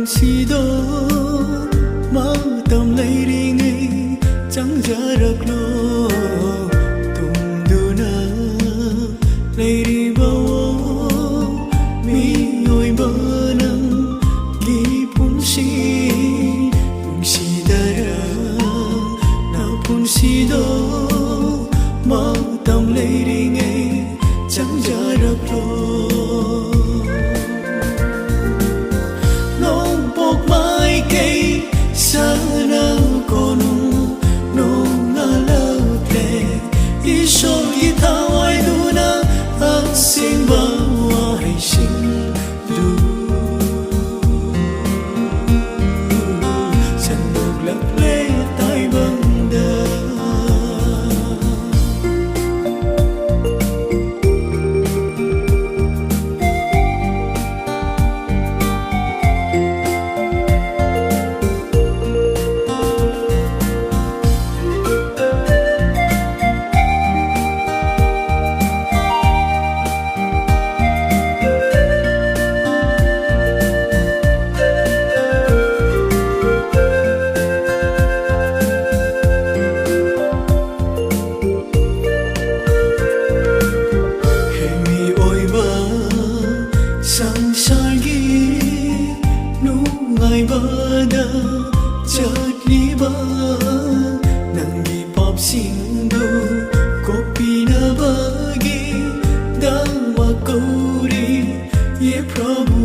Sido ma tâm lấy đi ngay chẳng ra được lo tung đưa na lấy đi bao mi ôi bơ nắng đi pun si dara na pun si do ma tâm lấy đi ngay chẳng ra được lo sana konu no ngalaple isho githawai duna asin bawa sing du sanok laple tai banda ngày bada chợt đi ba nang di pop sindu kopi na bagi dama kauri ye prabhu